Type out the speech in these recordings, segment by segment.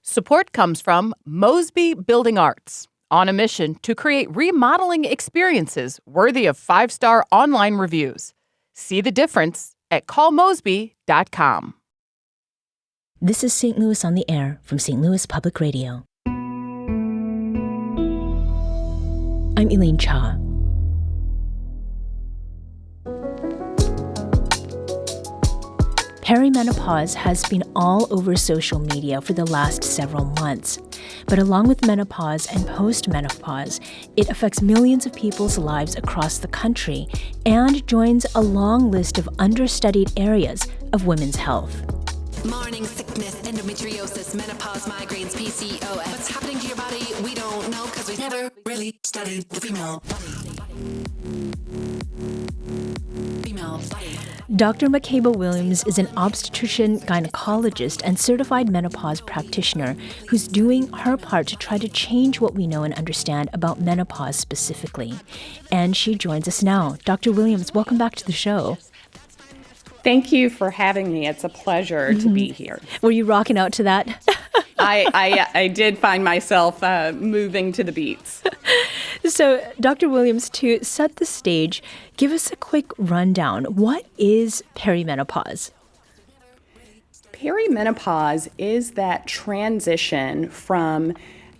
Support comes from Mosby Building Arts, on a mission to create remodeling experiences worthy of 5-star online reviews. See the difference at callmosby.com. This is St. Louis on the Air from St. Louis Public Radio. I'm Elaine Cha. Perimenopause has been all over social media for the last several months. But along with menopause and postmenopause, it affects millions of people's lives across the country and joins a long list of understudied areas of women's health. Morning sickness, endometriosis, menopause, migraines, PCOS. What's happening to your body? We don't know because we never really studied the female body. Dr. Makeba Williams is an obstetrician-gynecologist and certified menopause practitioner who's doing her part to try to change what we know and understand about menopause specifically. And she joins us now. Dr. Williams, welcome back to the show. Thank you for having me. It's a pleasure to be here. Were you rocking out to that? I did find myself moving to the beats. So, Dr. Williams, to set the stage, give us a quick rundown. What is perimenopause? Perimenopause is that transition from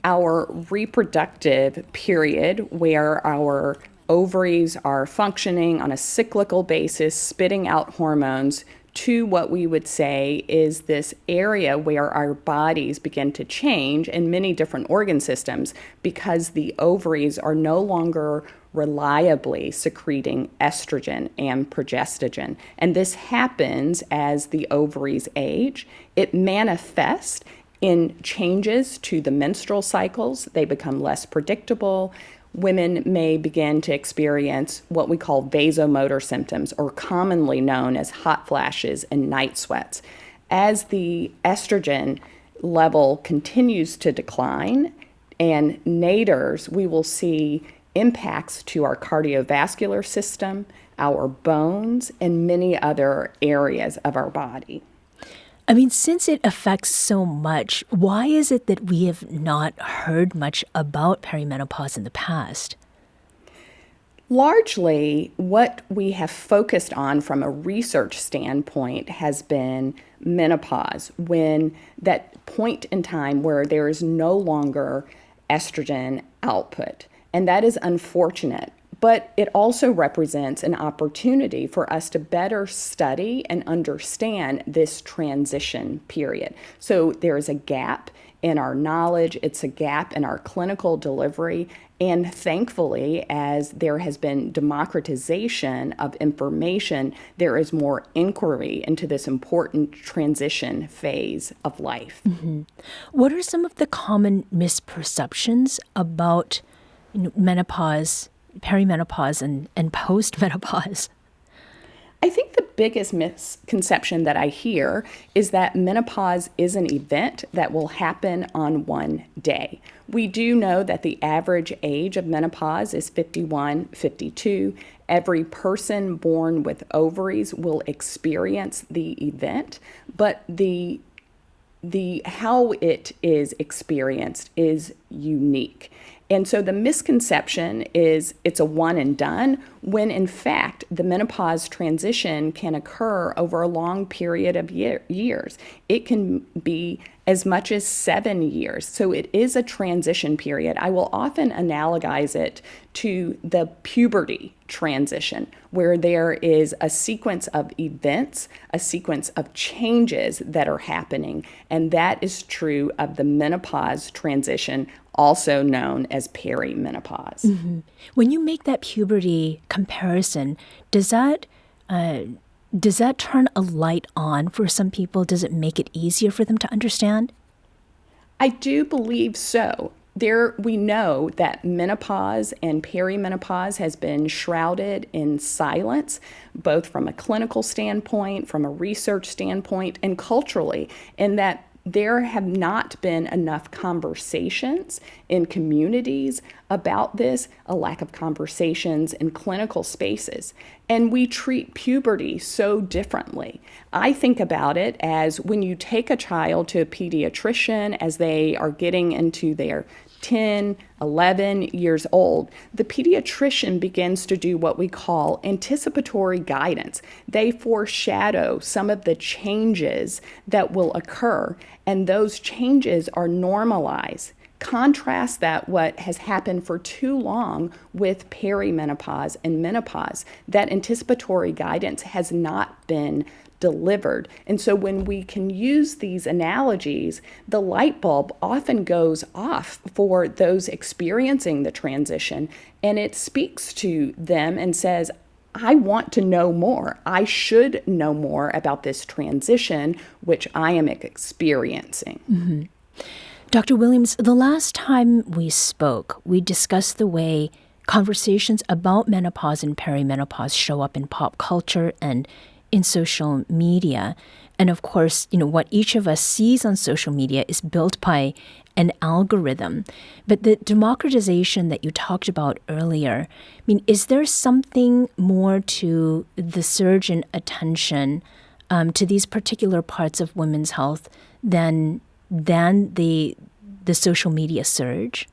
our reproductive period where our ovaries are functioning on a cyclical basis, spitting out hormones, to what we would say is this area where our bodies begin to change in many different organ systems because the ovaries are no longer reliably secreting estrogen and progestogen. And this happens as the ovaries age. It manifests in changes to the menstrual cycles. They become less predictable. Women may begin to experience what we call vasomotor symptoms, or commonly known as hot flashes and night sweats. As the estrogen level continues to decline and natures, we will see impacts to our cardiovascular system, our bones, and many other areas of our body. I mean, since it affects so much, why is it that we have not heard much about perimenopause in the past? Largely, what we have focused on from a research standpoint has been menopause, when that point in time where there is no longer estrogen output. And that is unfortunate. But it also represents an opportunity for us to better study and understand this transition period. So there is a gap in our knowledge, it's a gap in our clinical delivery, and thankfully, as there has been democratization of information, there is more inquiry into this important transition phase of life. Mm-hmm. What are some of the common misperceptions about menopause, perimenopause, and postmenopause? I think the biggest misconception that I hear is that menopause is an event that will happen on one day. We do know that the average age of menopause is 51, 52. Every person born with ovaries will experience the event, but the how it is experienced is unique. And so the misconception is it's a one and done, when in fact the menopause transition can occur over a long period of years. It can be as much as 7 years. So it is a transition period. I will often analogize it to the puberty transition, where there is a sequence of events, a sequence of changes that are happening. And that is true of the menopause transition, also known as perimenopause. Mm-hmm. When you make that puberty comparison, does that turn a light on for some people? Does it make it easier for them to understand? I do believe so. We know that menopause and perimenopause has been shrouded in silence, both from a clinical standpoint, from a research standpoint, and culturally, and that there have not been enough conversations in communities about this, a lack of conversations in clinical spaces. And we treat puberty so differently. I think about it as when you take a child to a pediatrician as they are getting into their 10, 11 years old, the pediatrician begins to do what we call anticipatory guidance. They foreshadow some of the changes that will occur, and those changes are normalized. Contrast that what has happened for too long with perimenopause and menopause. That anticipatory guidance has not been delivered. And so when we can use these analogies, the light bulb often goes off for those experiencing the transition, and it speaks to them and says, I want to know more. I should know more about this transition, which I am experiencing. Mm-hmm. Dr. Williams, the last time we spoke, we discussed the way conversations about menopause and perimenopause show up in pop culture and in social media. And of course, what each of us sees on social media is built by an algorithm. But the democratization that you talked about earlier, is there something more to the surge in attention to these particular parts of women's health than the social media surge?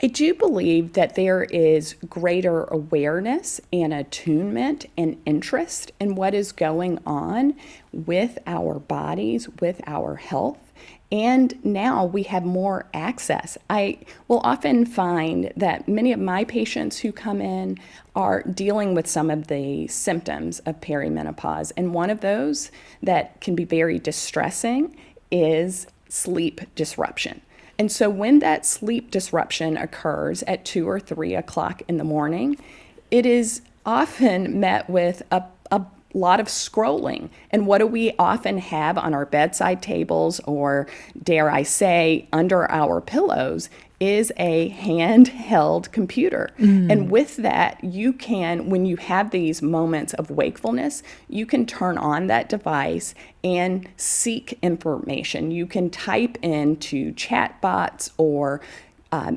I do believe that there is greater awareness and attunement and interest in what is going on with our bodies, with our health. And now we have more access. I will often find that many of my patients who come in are dealing with some of the symptoms of perimenopause. And one of those that can be very distressing is sleep disruption. And so when that sleep disruption occurs at 2 or 3 o'clock in the morning, it is often met with a lot of scrolling. And what do we often have on our bedside tables, or dare I say, under our pillows, is a handheld computer. And with that, you can, when you have these moments of wakefulness, you can turn on that device and seek information. You can type into chatbots or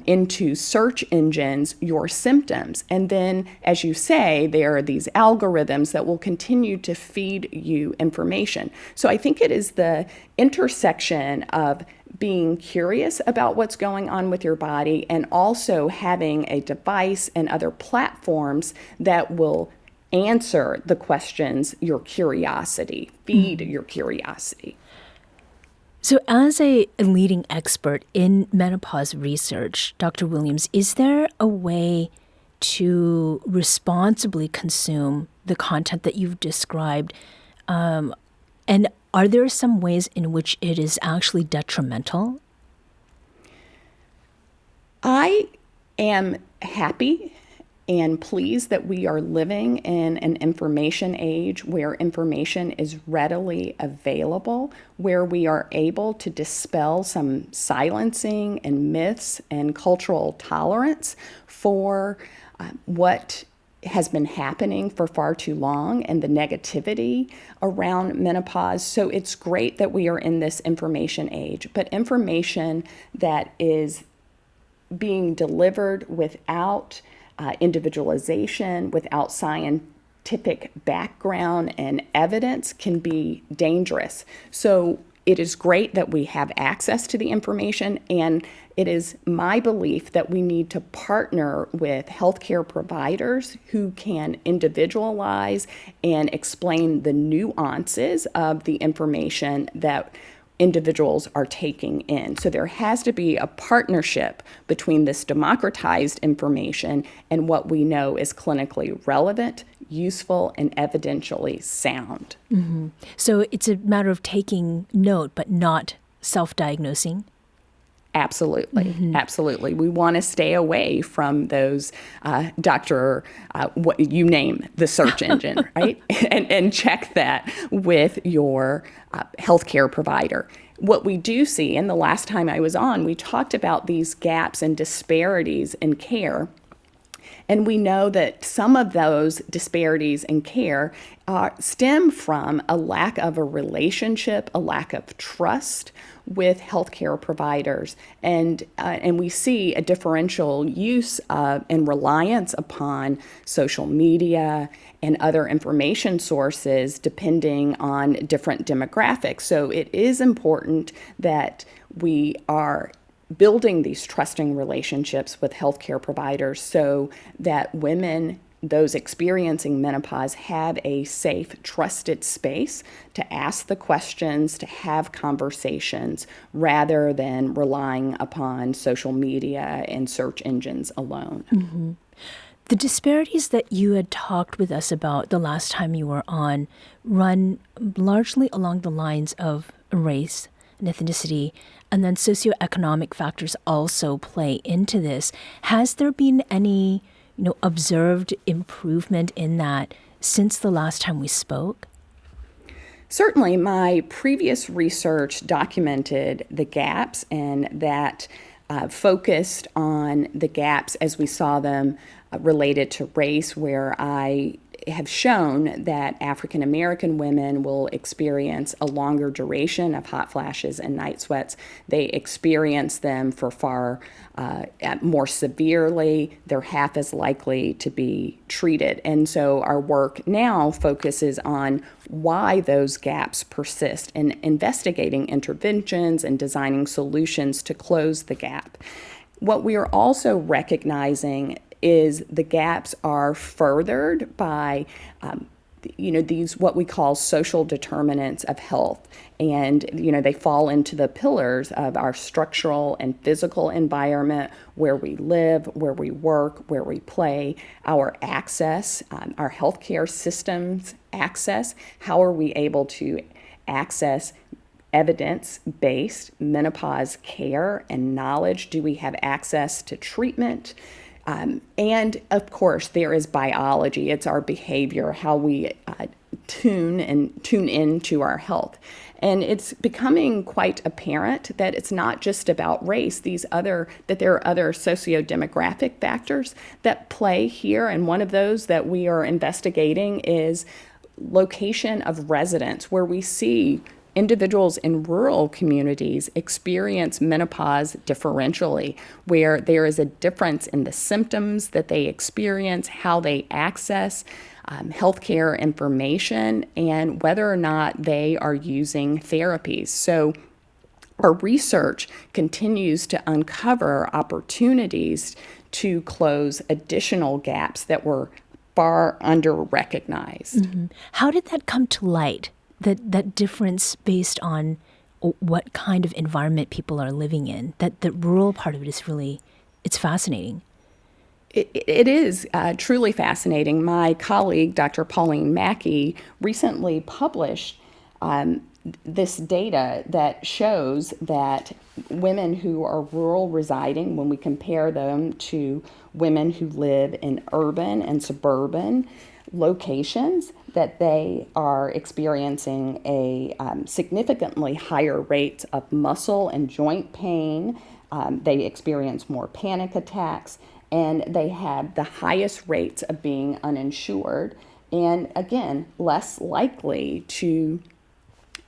into search engines your symptoms. And then, as you say, there are these algorithms that will continue to feed you information. So I think it is the intersection of being curious about what's going on with your body and also having a device and other platforms that will answer the questions, your curiosity, feed your curiosity. So as a leading expert in menopause research, Dr. Williams, is there a way to responsibly consume the content that you've described? And are there some ways in which it is actually detrimental? I am happy and pleased that we are living in an information age where information is readily available, where we are able to dispel some silencing and myths and cultural tolerance for what has been happening for far too long and the negativity around menopause. So it's great that we are in this information age, but information that is being delivered without individualization, without scientific background and evidence can be dangerous. So it is great that we have access to the information, and it is my belief that we need to partner with healthcare providers who can individualize and explain the nuances of the information that individuals are taking in. So there has to be a partnership between this democratized information and what we know is clinically relevant, useful, and evidentially sound. Mm-hmm. So it's a matter of taking note, but not self-diagnosing? Absolutely. Mm-hmm. Absolutely. We want to stay away from those what you name the search engine, right? And check that with your healthcare provider. What we do see, and the last time I was on, we talked about these gaps and disparities in care. And we know that some of those disparities in care stem from a lack of a relationship, a lack of trust with healthcare providers, and we see a differential use and reliance upon social media and other information sources depending on different demographics. So it is important that we are building these trusting relationships with healthcare providers so that women, those experiencing menopause, have a safe, trusted space to ask the questions, to have conversations, rather than relying upon social media and search engines alone. Mm-hmm. The disparities that you had talked with us about the last time you were on run largely along the lines of race and ethnicity, and then socioeconomic factors also play into this. Has there been any observed improvement in that since the last time we spoke? Certainly, my previous research documented the gaps, and that focused on the gaps as we saw them related to race, where I have shown that African American women will experience a longer duration of hot flashes and night sweats. They experience them for far more severely. They're half as likely to be treated. And so our work now focuses on why those gaps persist and investigating interventions and designing solutions to close the gap. What we are also recognizing is the gaps are furthered by these what we call social determinants of health. And they fall into the pillars of our structural and physical environment, where we live, where we work, where we play, our access, our healthcare systems access. How are we able to access evidence-based menopause care and knowledge? Do we have access to treatment? And of course, there is biology. It's our behavior, how we tune into our health. And it's becoming quite apparent that it's not just about race, that there are other socio-demographic factors that play here. And one of those that we are investigating is location of residence, where we see individuals in rural communities experience menopause differentially, where there is a difference in the symptoms that they experience, how they access healthcare information, and whether or not they are using therapies. So our research continues to uncover opportunities to close additional gaps that were far under-recognized. Mm-hmm. How did that come to light? That difference based on what kind of environment people are living in, that the rural part of it is really, it's fascinating. It is truly fascinating. My colleague, Dr. Pauline Mackey, recently published this data that shows that women who are rural residing, when we compare them to women who live in urban and suburban locations, that they are experiencing a significantly higher rate of muscle and joint pain. They experience more panic attacks, and they have the highest rates of being uninsured, and again, less likely to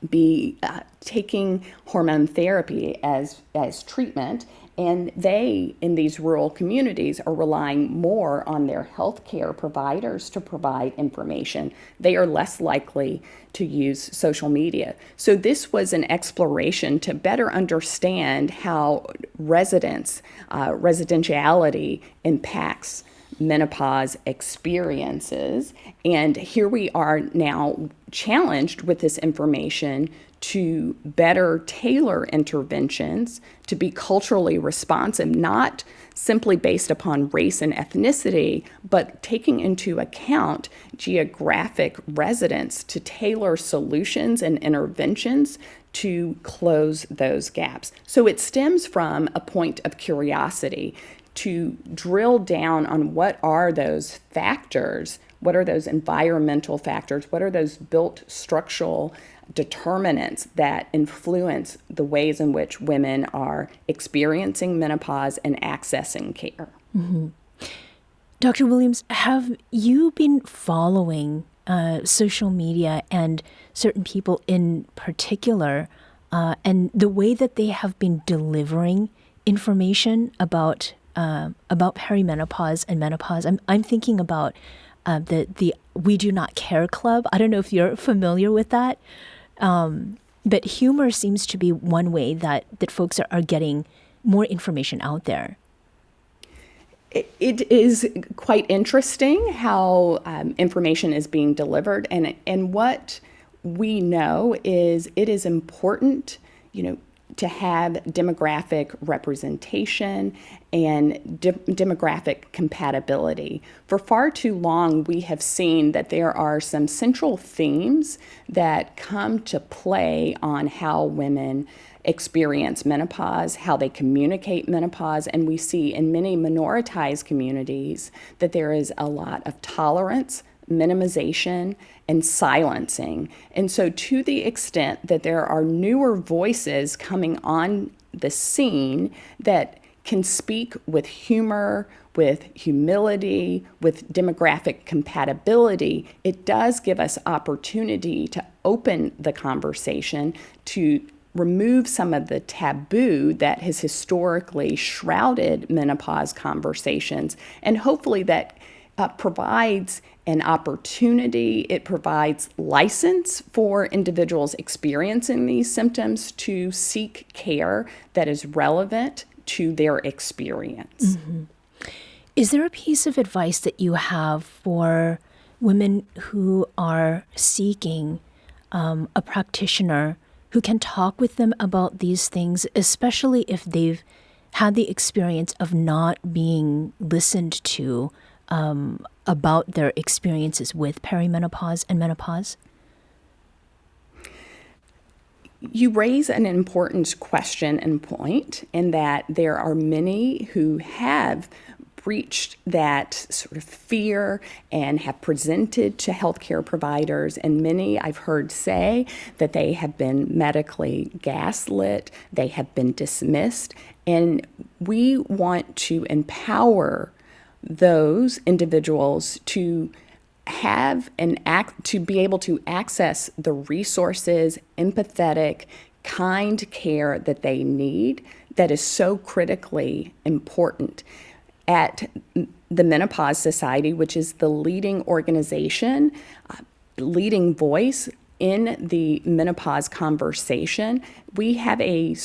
be taking hormone therapy as treatment. And they, in these rural communities, are relying more on their healthcare providers to provide information. They are less likely to use social media. So this was an exploration to better understand how residentiality impacts menopause experiences. And here we are now challenged with this information to better tailor interventions to be culturally responsive, not simply based upon race and ethnicity, but taking into account geographic residence to tailor solutions and interventions to close those gaps. So it stems from a point of curiosity to drill down on what are those factors, what are those environmental factors, what are those built structural determinants that influence the ways in which women are experiencing menopause and accessing care. Mm-hmm. Dr. Williams, have you been following social media and certain people in particular and the way that they have been delivering information about perimenopause and menopause. I'm thinking about the We Do Not Care Club. I don't know if you're familiar with that, but humor seems to be one way that folks are getting more information out there. It is quite interesting how information is being delivered, and what we know is it is important, to have demographic representation and demographic compatibility. For far too long, we have seen that there are some central themes that come to play on how women experience menopause, how they communicate menopause, and we see in many minoritized communities that there is a lot of tolerance, minimization, and silencing. And so to the extent that there are newer voices coming on the scene that can speak with humor, with humility, with demographic compatibility, it does give us opportunity to open the conversation, to remove some of the taboo that has historically shrouded menopause conversations, and hopefully that provides an opportunity, it provides license for individuals experiencing these symptoms to seek care that is relevant to their experience. Mm-hmm. Is there a piece of advice that you have for women who are seeking a practitioner who can talk with them about these things, especially if they've had the experience of not being listened to about their experiences with perimenopause and menopause? You raise an important question and point in that there are many who have breached that sort of fear and have presented to healthcare providers, and many I've heard say that they have been medically gaslit, they have been dismissed, and we want to empower those individuals to have to be able to access the resources, empathetic, kind care that they need, that is so critically important. At the Menopause Society, which is the leading organization, leading voice in the menopause conversation, we have a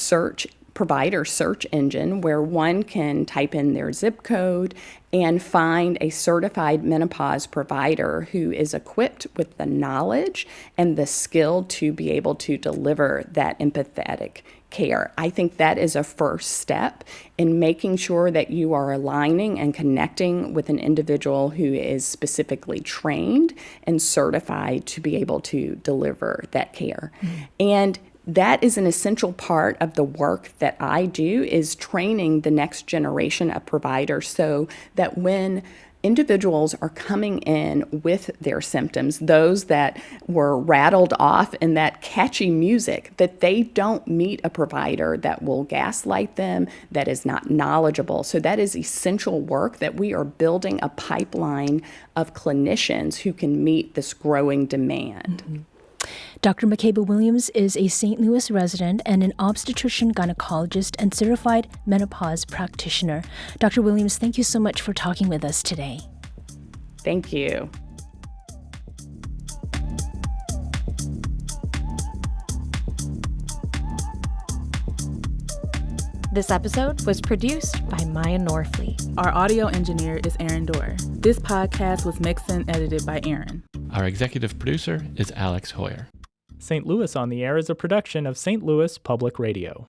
provider search engine where one can type in their zip code and find a certified menopause provider who is equipped with the knowledge and the skill to be able to deliver that empathetic care. I think that is a first step in making sure that you are aligning and connecting with an individual who is specifically trained and certified to be able to deliver that care. Mm-hmm. And that is an essential part of the work that I do, is training the next generation of providers so that when individuals are coming in with their symptoms, those that were rattled off in that catchy music, that they don't meet a provider that will gaslight them, that is not knowledgeable. So that is essential work, that we are building a pipeline of clinicians who can meet this growing demand. Mm-hmm. Dr. Makeba Williams is a St. Louis resident and an obstetrician-gynecologist and certified menopause practitioner. Dr. Williams, thank you so much for talking with us today. Thank you. This episode was produced by Maya Norfleet. Our audio engineer is Aaron Dorr. This podcast was mixed and edited by Aaron. Our executive producer is Alex Hoyer. St. Louis on the Air is a production of St. Louis Public Radio.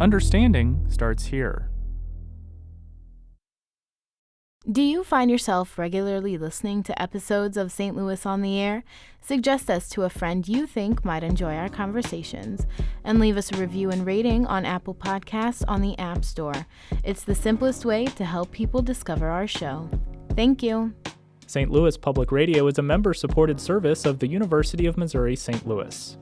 Understanding starts here. Do you find yourself regularly listening to episodes of St. Louis on the Air? Suggest us to a friend you think might enjoy our conversations, and leave us a review and rating on Apple Podcasts on the App Store. It's the simplest way to help people discover our show. Thank you. St. Louis Public Radio is a member-supported service of the University of Missouri St. Louis.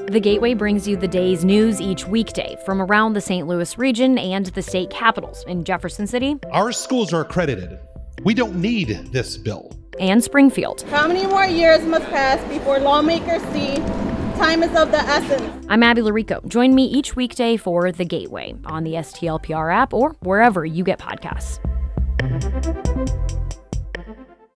The Gateway brings you the day's news each weekday from around the St. Louis region and the state capitals in Jefferson City. Our schools are accredited. We don't need this bill. And Springfield. How many more years must pass before lawmakers see time is of the essence? I'm Abby Larico. Join me each weekday for The Gateway on the STLPR app or wherever you get podcasts.